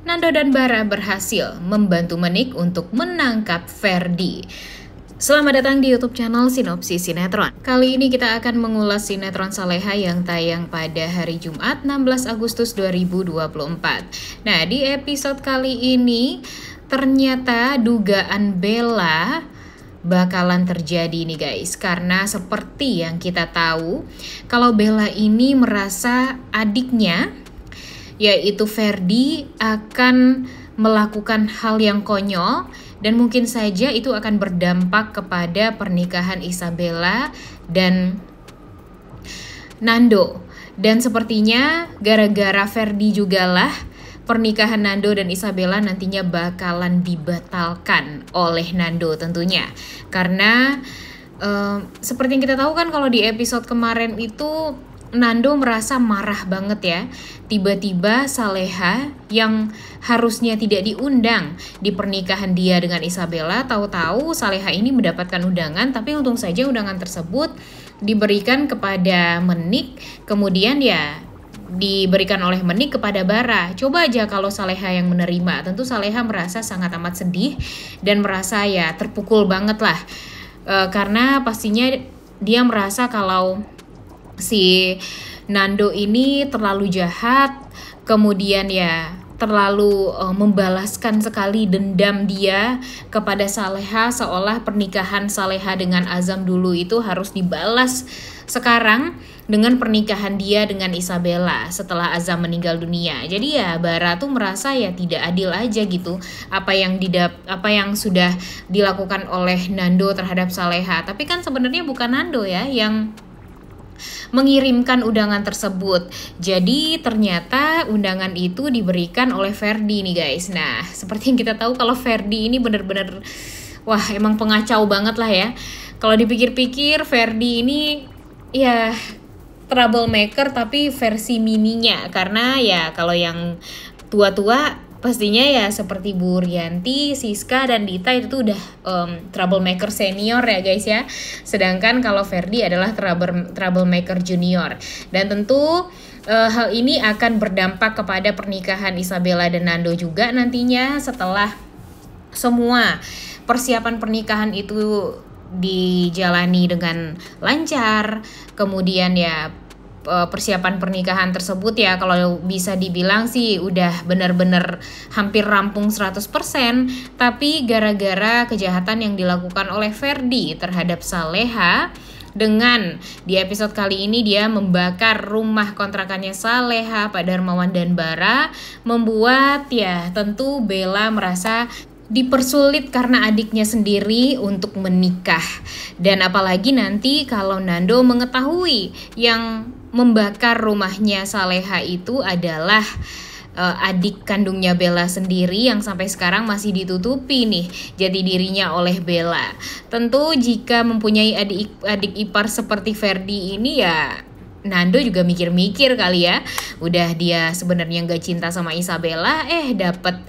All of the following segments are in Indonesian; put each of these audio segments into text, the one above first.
Nando dan Bara berhasil membantu Menik untuk menangkap Ferdi. Selamat datang di YouTube channel Sinopsis Sinetron. Kali ini kita akan mengulas sinetron Saleha yang tayang pada hari Jumat 16 Agustus 2024. Nah, di episode kali ini ternyata dugaan Bella bakalan terjadi nih guys. Karena seperti yang kita tahu, kalau Bella ini merasa adiknya yaitu Ferdi akan melakukan hal yang konyol dan mungkin saja itu akan berdampak kepada pernikahan Isabella dan Nando. Dan sepertinya gara-gara Ferdi jugalah pernikahan Nando dan Isabella nantinya bakalan dibatalkan oleh Nando tentunya. Karena seperti yang kita tahu kan kalau di episode kemarin itu Nando merasa marah banget ya. Tiba-tiba Saleha yang harusnya tidak diundang di pernikahan dia dengan Isabella, tahu-tahu Saleha ini mendapatkan undangan, tapi untung saja undangan tersebut diberikan kepada Menik, kemudian ya diberikan oleh Menik kepada Bara. Coba aja kalau Saleha yang menerima, tentu Saleha merasa sangat amat sedih dan merasa ya terpukul banget lah. Karena pastinya dia merasa kalau si Nando ini terlalu jahat, kemudian ya terlalu membalaskan sekali dendam dia kepada Saleha, seolah pernikahan Saleha dengan Azam dulu itu harus dibalas sekarang dengan pernikahan dia dengan Isabella setelah Azam meninggal dunia. Jadi ya Bara tuh merasa ya tidak adil aja gitu apa yang sudah dilakukan oleh Nando terhadap Saleha. Tapi kan sebenarnya bukan Nando ya yang mengirimkan undangan tersebut. Jadi ternyata undangan itu diberikan oleh Ferdi nih guys. Nah, seperti yang kita tahu kalau Ferdi ini bener-bener wah emang pengacau banget lah ya. Kalau dipikir-pikir Ferdi ini ya troublemaker tapi versi mininya. Karena ya kalau yang tua-tua pastinya ya seperti Bu Rianti, Siska, dan Dita itu tuh udah troublemaker senior ya guys ya. Sedangkan kalau Ferdi adalah troublemaker junior. Dan tentu hal ini akan berdampak kepada pernikahan Isabella dan Nando juga nantinya setelah semua persiapan pernikahan itu dijalani dengan lancar. Kemudian ya persiapan pernikahan tersebut ya kalau bisa dibilang sih udah benar-benar hampir rampung 100%, tapi gara-gara kejahatan yang dilakukan oleh Ferdi terhadap Saleha dengan di episode kali ini dia membakar rumah kontrakannya Saleha, Pak Darmawan dan Bara, membuat ya tentu Bella merasa dipersulit karena adiknya sendiri untuk menikah. Dan apalagi nanti kalau Nando mengetahui yang membakar rumahnya Saleha itu adalah adik kandungnya Bella sendiri yang sampai sekarang masih ditutupi nih jati dirinya oleh Bella. Tentu jika mempunyai adik ipar seperti Ferdi ini ya Nando juga mikir-mikir kali ya. Udah dia sebenarnya gak cinta sama Isabella, dapet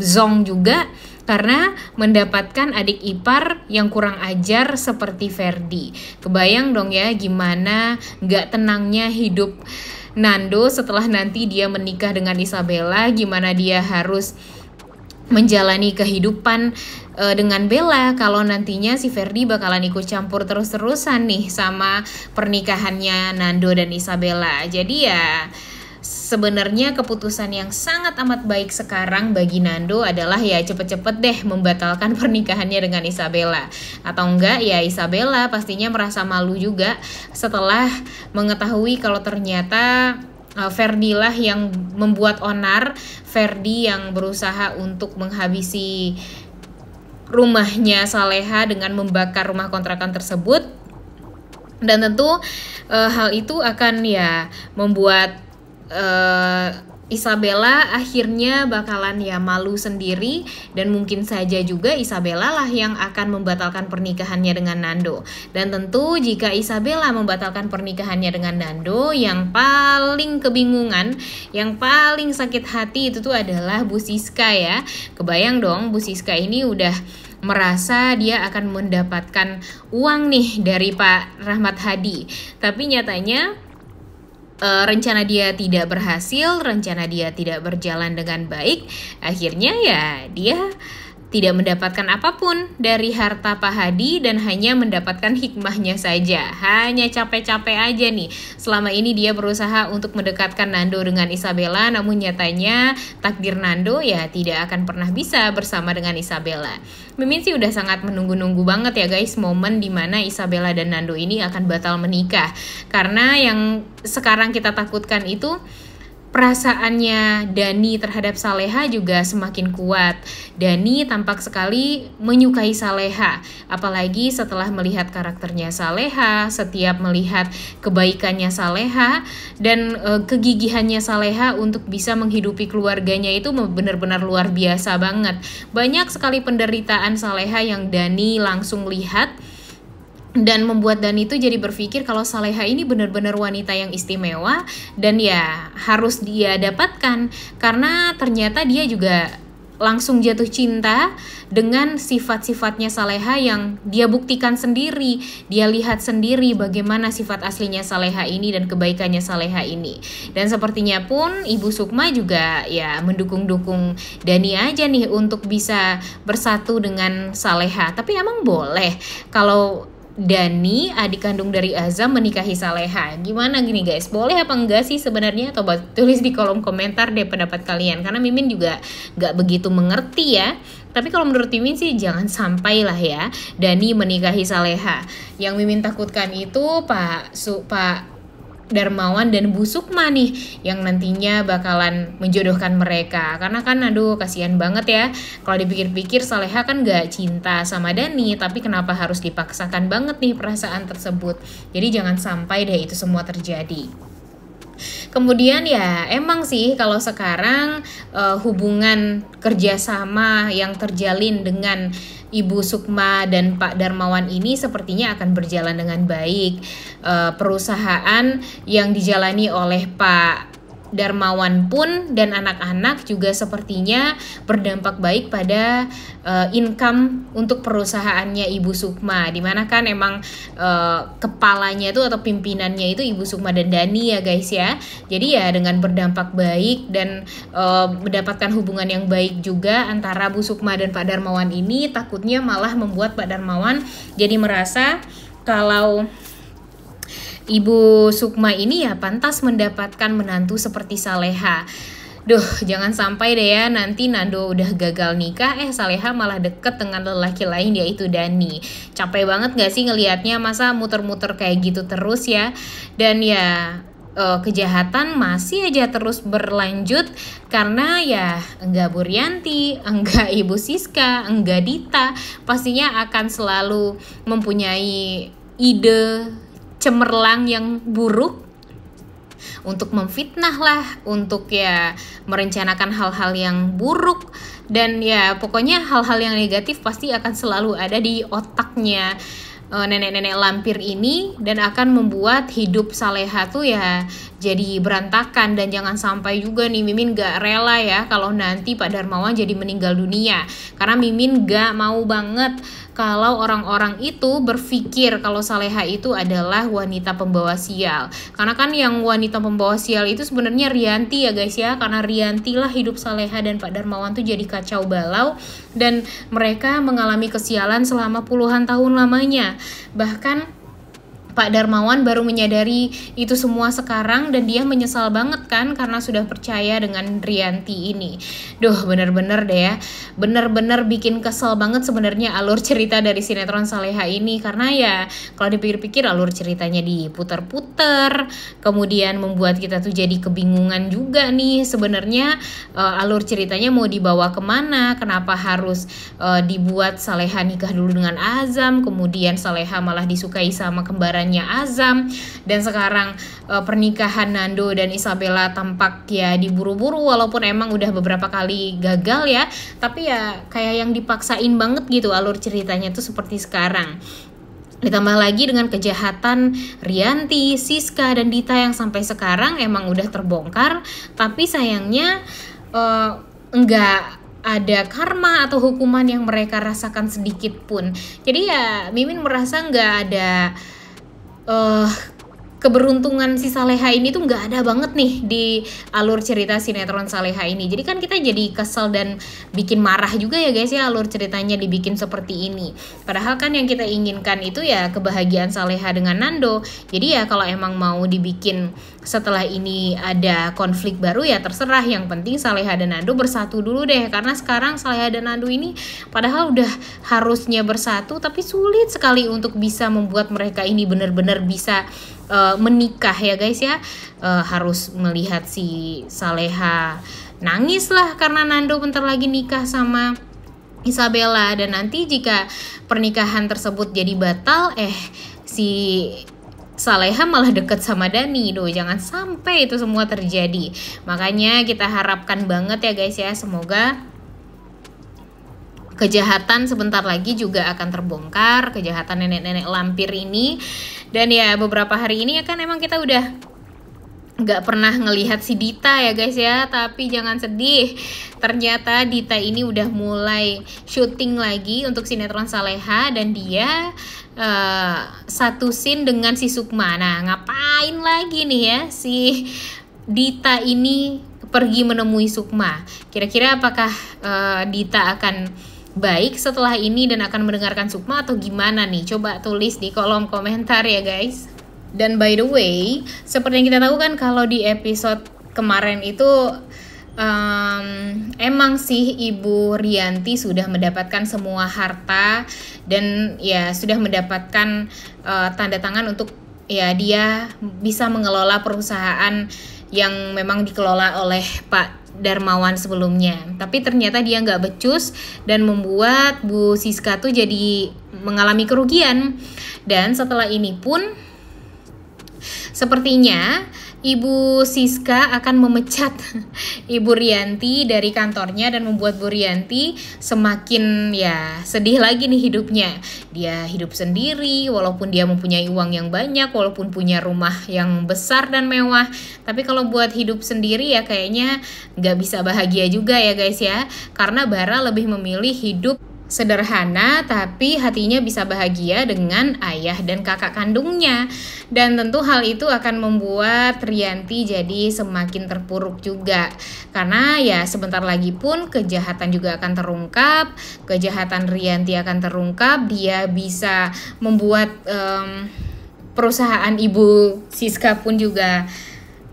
zong juga karena mendapatkan adik ipar yang kurang ajar seperti Ferdi. Kebayang dong ya gimana gak tenangnya hidup Nando setelah nanti dia menikah dengan Isabella, gimana dia harus menjalani kehidupan dengan Bella kalau nantinya si Ferdi bakalan ikut campur terus-terusan nih sama pernikahannya Nando dan Isabella. Jadi ya sebenarnya keputusan yang sangat amat baik sekarang bagi Nando adalah ya cepet-cepet deh membatalkan pernikahannya dengan Isabella. Atau enggak ya Isabella pastinya merasa malu juga setelah mengetahui kalau ternyata Ferdi lah yang membuat onar, Ferdi yang berusaha untuk menghabisi rumahnya Saleha dengan membakar rumah kontrakan tersebut. Dan tentu hal itu akan ya membuat Isabella akhirnya bakalan ya malu sendiri dan mungkin saja juga Isabella lah yang akan membatalkan pernikahannya dengan Nando. Dan tentu jika Isabella membatalkan pernikahannya dengan Nando, yang paling kebingungan, yang paling sakit hati itu tuh adalah Bu Siska ya. Kebayang dong Bu Siska ini udah merasa dia akan mendapatkan uang nih dari Pak Rahmat Hadi. Tapi nyatanya rencana dia tidak berhasil, rencana dia tidak berjalan dengan baik, akhirnya ya dia tidak mendapatkan apapun dari harta Pak Hadi dan hanya mendapatkan hikmahnya saja. Hanya capek-capek aja nih. Selama ini dia berusaha untuk mendekatkan Nando dengan Isabella, namun nyatanya takdir Nando ya tidak akan pernah bisa bersama dengan Isabella. Mimin sih udah sangat menunggu-nunggu banget ya guys momen dimana Isabella dan Nando ini akan batal menikah. Karena yang sekarang kita takutkan itu perasaannya Dani terhadap Saleha juga semakin kuat. Dani tampak sekali menyukai Saleha, apalagi setelah melihat karakternya Saleha, setiap melihat kebaikannya Saleha dan kegigihannya Saleha untuk bisa menghidupi keluarganya itu benar-benar luar biasa banget. Banyak sekali penderitaan Saleha yang Dani langsung lihat dan membuat Dani itu jadi berpikir kalau Saleha ini benar-benar wanita yang istimewa dan ya harus dia dapatkan, karena ternyata dia juga langsung jatuh cinta dengan sifat-sifatnya Saleha yang dia buktikan sendiri. Dia lihat sendiri bagaimana sifat aslinya Saleha ini dan kebaikannya Saleha ini. Dan sepertinya pun Ibu Sukma juga ya mendukung-dukung Dani aja nih untuk bisa bersatu dengan Saleha. Tapi emang boleh kalau Dani, adik kandung dari Azam, menikahi Saleha? Gimana gini guys? Boleh apa enggak sih sebenarnya? Atau tulis di kolom komentar deh pendapat kalian. Karena Mimin juga gak begitu mengerti ya. Tapi kalau menurut Mimin sih jangan sampai lah ya Dani menikahi Saleha. Yang Mimin takutkan itu Pak Darmawan dan Bu Sukma nih yang nantinya bakalan menjodohkan mereka. Karena kan aduh kasihan banget ya kalau dipikir-pikir Saleha kan gak cinta sama Dani, tapi kenapa harus dipaksakan banget nih perasaan tersebut. Jadi jangan sampai deh itu semua terjadi. Kemudian ya emang sih kalau sekarang hubungan kerjasama yang terjalin dengan Ibu Sukma dan Pak Darmawan ini sepertinya akan berjalan dengan baik. Perusahaan yang dijalani oleh Pak Darmawan pun dan anak-anak juga sepertinya berdampak baik pada income untuk perusahaannya Ibu Sukma, dimana kan emang kepalanya itu atau pimpinannya itu Ibu Sukma dan Dani ya guys ya. Jadi ya dengan berdampak baik dan mendapatkan hubungan yang baik juga antara Bu Sukma dan Pak Darmawan ini, takutnya malah membuat Pak Darmawan jadi merasa kalau Ibu Sukma ini ya pantas mendapatkan menantu seperti Saleha. Duh, jangan sampai deh ya nanti Nando udah gagal nikah, Saleha malah deket dengan lelaki lain yaitu Dani. Capek banget gak sih ngelihatnya, masa muter-muter kayak gitu terus ya. Dan ya kejahatan masih aja terus berlanjut karena ya enggak Bu Rianti, enggak Ibu Siska, enggak Dita pastinya akan selalu mempunyai ide cemerlang yang buruk untuk memfitnah lah, untuk ya merencanakan hal-hal yang buruk, dan ya pokoknya hal-hal yang negatif pasti akan selalu ada di otaknya nenek-nenek lampir ini dan akan membuat hidup Saleha tuh ya jadi berantakan. Dan jangan sampai juga nih Mimin gak rela ya kalau nanti Pak Darmawan jadi meninggal dunia, karena Mimin gak mau banget kalau orang-orang itu berpikir kalau Saleha itu adalah wanita pembawa sial. Karena kan yang wanita pembawa sial itu sebenarnya Rianti ya guys ya, karena Rianti lah hidup Saleha dan Pak Darmawan tuh jadi kacau balau dan mereka mengalami kesialan selama puluhan tahun lamanya. Bahkan Pak Darmawan baru menyadari itu semua sekarang dan dia menyesal banget kan karena sudah percaya dengan Rianti ini. Duh, bener-bener deh ya, bener-bener bikin kesel banget sebenarnya alur cerita dari sinetron Saleha ini, karena ya kalau dipikir-pikir alur ceritanya diputer-puter, kemudian membuat kita tuh jadi kebingungan juga nih sebenarnya alur ceritanya mau dibawa kemana, kenapa harus dibuat Saleha nikah dulu dengan Azam, kemudian Saleha malah disukai sama kembaran Azam, dan sekarang pernikahan Nando dan Isabella tampak ya diburu-buru walaupun emang udah beberapa kali gagal ya, tapi ya kayak yang dipaksain banget gitu alur ceritanya tuh seperti sekarang. Ditambah lagi dengan kejahatan Rianti, Siska, dan Dita yang sampai sekarang emang udah terbongkar, tapi sayangnya enggak ada karma atau hukuman yang mereka rasakan sedikit pun. Jadi ya Mimin merasa nggak ada keberuntungan si Saleha ini tuh nggak ada banget nih di alur cerita sinetron Saleha ini. Jadi kan kita jadi kesel dan bikin marah juga ya guys ya, alur ceritanya dibikin seperti ini. Padahal kan yang kita inginkan itu ya kebahagiaan Saleha dengan Nando. Jadi ya kalau emang mau dibikin setelah ini ada konflik baru ya terserah. Yang penting Saleha dan Nando bersatu dulu deh. Karena sekarang Saleha dan Nando ini padahal udah harusnya bersatu, tapi sulit sekali untuk bisa membuat mereka ini benar-benar bisa menikah ya guys ya. Harus melihat si Saleha nangis lah karena Nando bentar lagi nikah sama Isabella. Dan nanti jika pernikahan tersebut jadi batal, si Saleha malah deket sama Dani. Jangan sampai itu semua terjadi. Makanya kita harapkan banget ya guys ya, semoga kejahatan sebentar lagi juga akan terbongkar, kejahatan nenek-nenek lampir ini. Dan ya beberapa hari ini ya kan emang kita udah nggak pernah ngelihat si Dita ya guys ya. Tapi jangan sedih, ternyata Dita ini udah mulai syuting lagi untuk sinetron Saleha. Dan dia satu scene dengan si Sukma. Nah ngapain lagi nih ya si Dita ini pergi menemui Sukma? Kira-kira apakah Dita akan baik setelah ini dan akan mendengarkan Sukma atau gimana nih? Coba tulis di kolom komentar ya guys. Dan by the way, seperti yang kita tahu kan kalau di episode kemarin itu emang sih Ibu Rianti sudah mendapatkan semua harta dan ya sudah mendapatkan tanda tangan untuk ya dia bisa mengelola perusahaan yang memang dikelola oleh Pak Darmawan sebelumnya. Tapi ternyata dia nggak becus dan membuat Bu Siska tuh jadi mengalami kerugian. Dan setelah ini pun sepertinya Ibu Siska akan memecat Ibu Rianti dari kantornya dan membuat Bu Rianti semakin ya sedih lagi nih hidupnya. Dia hidup sendiri walaupun dia mempunyai uang yang banyak, walaupun punya rumah yang besar dan mewah. Tapi kalau buat hidup sendiri ya kayaknya nggak bisa bahagia juga ya guys ya. Karena Bara lebih memilih hidup sederhana tapi hatinya bisa bahagia dengan ayah dan kakak kandungnya. Dan tentu hal itu akan membuat Rianti jadi semakin terpuruk juga. Karena ya sebentar lagi pun kejahatan juga akan terungkap, kejahatan Rianti akan terungkap. Dia bisa membuat perusahaan Ibu Siska pun juga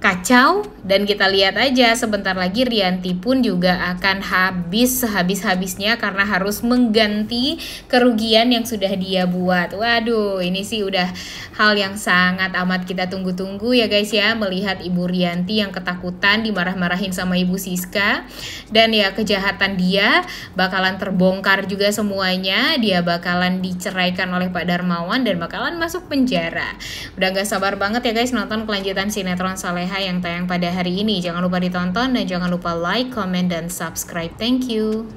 kacau. Dan kita lihat aja sebentar lagi Rianti pun juga akan habis sehabis-habisnya karena harus mengganti kerugian yang sudah dia buat. Waduh, ini sih udah hal yang sangat amat kita tunggu-tunggu ya guys ya, melihat Ibu Rianti yang ketakutan dimarah-marahin sama Ibu Siska. Dan ya kejahatan dia bakalan terbongkar juga semuanya. Dia bakalan diceraikan oleh Pak Darmawan dan bakalan masuk penjara. Udah gak sabar banget ya guys nonton kelanjutan sinetron Saleha yang tayang pada hari ini. Jangan lupa ditonton dan jangan lupa like, comment, dan subscribe. Thank you.